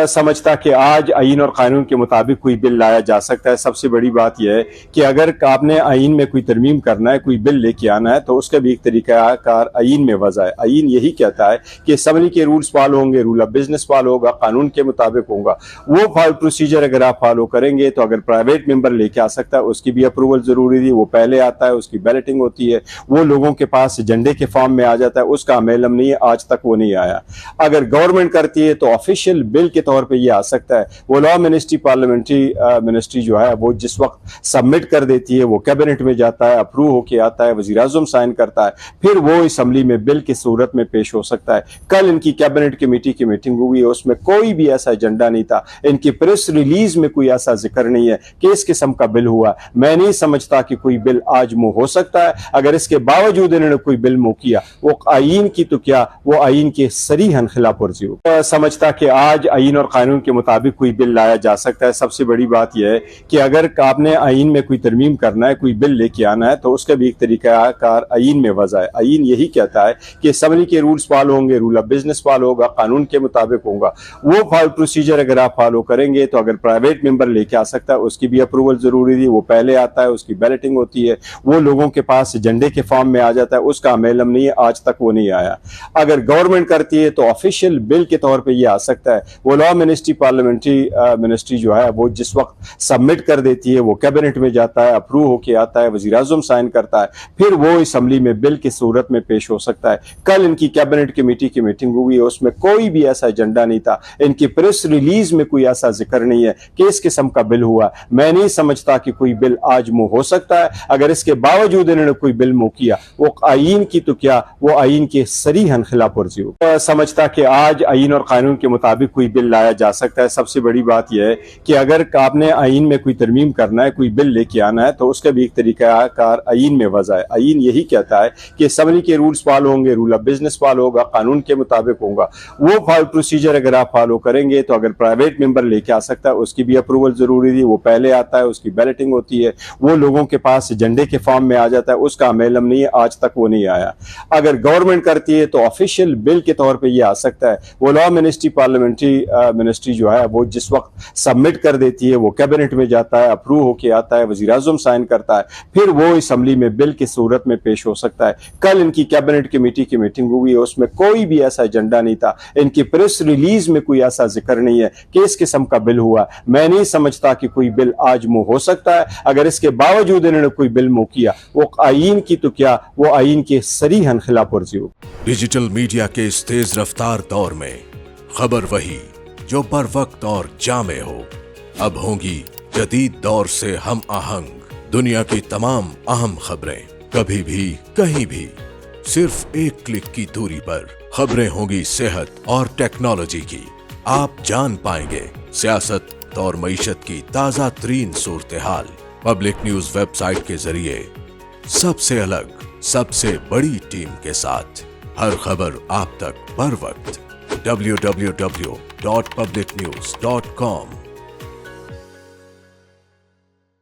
समझता कि आज आइन और कानून के मुताबिक कोई बिल लाया जा सकता है। सबसे बड़ी बात यह है कि अगर आपने आइन में कोई तरमीम करना है, कोई बिल लेके आना है, तो उसका भी एक तरीकाकार आइन में वज़ा है। आइन यही कहता है कि असम्बली के रूल्स फॉलो होंगे, रूल ऑफ बिजनेस फॉलो होगा, कानून के मुताबिक होगा। वो प्रोसीजर अगर आप फॉलो करेंगे तो अगर प्राइवेट मेंबर लेके आ सकता है, उसकी भी अप्रूवल जरूरी थी, वो पहले आता है, उसकी बैलेटिंग होती है, वो लोगों के पास एजेंडे के फॉर्म में आ जाता है, उसका अमेलम नहीं है, आज तक वो नहीं आया। अगर गवर्नमेंट करती है तो ऑफिशियल बिल के तौर पे ये आ सकता है। वो लॉ मिनिस्ट्री, पार्लियामेंट्री मिनिस्ट्री जो है वो जिस वक्त सबमिट कर देती है, वो कैबिनेट में जाता है, अप्रूव होके आता है, वजीर आज़म साइन करता है, फिर वो असम्बली में बिल की सूरत में पेश हो सकता है। कल इनकी कैबिनेट कमेटी की मीटिंग हुई है, उसमें कोई भी ऐसा एजेंडा नहीं था, इनकी प्रेस रिलीज में कोई ऐसा जिक्र नहीं है कि इस किस्म का बिल हुआ। मैं नहीं समझता कि कोई बिल आज मुंह हो सकता है। अगर इसके बावजूद इन्होंने कोई बिल मुंह किया, वो आइन की तो क्या, वो आइन के सरीहन खिलाफ वर्जी हो। समझता कि आज आइन और कानून के मुताबिक कोई बिल लाया जा सकता है। सबसे बड़ी बात यह है कि अगर आपने आइन में कोई तरमीम करना है, कोई बिल लेके आना है, तो उसका भी एक तरीकाकार आइन में वज़ा है। आइन यही कहता है कि असम्बली के रूल्स फॉलो होंगे, रूल ऑफ बिजनेस फॉलो होगा, कानून के मुताबिक होगा। वो प्रोसीजर अगर आप फॉलो करेंगे तो अगर प्राइवेट मेंबर लेके आ सकता है, उसकी भी अप्रूवल जरूरी थी, वो पहले आता है, उसकी बैलेटिंग होती है, वो लोगों के पास एजेंडे के फॉर्म में आ जाता है, उसका अमेलम नहीं है, आज तक वो नहीं आया। अगर गवर्नमेंट करती है तो ऑफिशियल बिल के तौर पे ये आ सकता है। वो लॉ मिनिस्ट्री, पार्लियामेंट्री मिनिस्ट्री जो है वो जिस वक्त सबमिट कर देती है, वो कैबिनेट में जाता है, अप्रूव होके आता है, वजीर आज़म साइन करता है, फिर वो असम्बली में बिल की सूरत में पेश हो सकता है। कल इनकी कैबिनेट कमेटी की मीटिंग हुई है, उसमें कोई भी ऐसा एजेंडा नहीं था, इनकी प्रेस रिलीज में कोई ऐसा जिक्र नहीं है कि इस किस्म का बिल हुआ। मैं नहीं समझता कि कोई बिल आज मुंह हो सकता है। अगर इसके बावजूद इन्होंने कोई बिल मुंह किया, वो आइन की तो क्या, वो आइन के सरीहन खिलाफ वर्जी हो। समझता कि आज आइन और कानून के मुताबिक कोई बिल लाया जा सकता है। सबसे बड़ी बात यह है कि अगर आपने आइन में कोई तरमीम करना है, कोई बिल लेके आना है, तो उसका भी एक तरीकाकार आइन में वज़ा है। आइन यही कहता है कि असम्बली के रूल्स फॉलो होंगे, रूल ऑफ बिजनेस फॉलो होगा, कानून के मुताबिक होगा। वो प्रोसीजर अगर आप फॉलो करेंगे तो अगर प्राइवेट मेंबर लेके आ सकता है, उसकी भी अप्रूवल जरूरी थी, वो पहले आता है, उसकी बैलेटिंग होती है, वो लोगों के पास एजेंडे के फॉर्म में आ जाता है, उसका अमेलम नहीं है, आज तक वो नहीं आया। अगर गवर्नमेंट करती है तो ऑफिशियल बिल के तौर पे ये आ सकता है। वो लॉ मिनिस्ट्री, पार्लियामेंट्री मिनिस्ट्री जो है वो जिस वक्त सबमिट कर देती है, वो कैबिनेट में जाता है, अप्रूव होके आता है, वजीर आज़म साइन करता है, फिर वो असम्बली में बिल की सूरत में पेश हो सकता है। कल इनकी कैबिनेट कमेटी की मीटिंग हुई है, उसमें कोई भी ऐसा एजेंडा नहीं था, इनकी प्रेस रिलीज में कोई ऐसा जिक्र नहीं है कि इस किस्म का बिल हुआ। मैं नहीं समझता कि कोई बिल आज मुंह हो सकता है। अगर इसके बावजूद इन्होंने कोई बिल मुंह किया, वो आइन की तो क्या, वो आइन के सरीहन खिलाफ वर्जी हो। डिजिटल मीडिया के इस तेज रफ्तार दौर में खबर वही जो बर वक्त और जामे हो। अब होंगी जदीद दौर से हम आहंग दुनिया की तमाम अहम खबरें, कभी भी कहीं भी, सिर्फ एक क्लिक की दूरी पर। खबरें होंगी सेहत और टेक्नोलॉजी की। आप जान पाएंगे सियासत और मईशत की ताजा तरीन सूरत हाल। पब्लिक न्यूज वेबसाइट के जरिए सबसे अलग, सबसे बड़ी टीम के साथ हर खबर आप तक बर वक्त। www.publicnews.com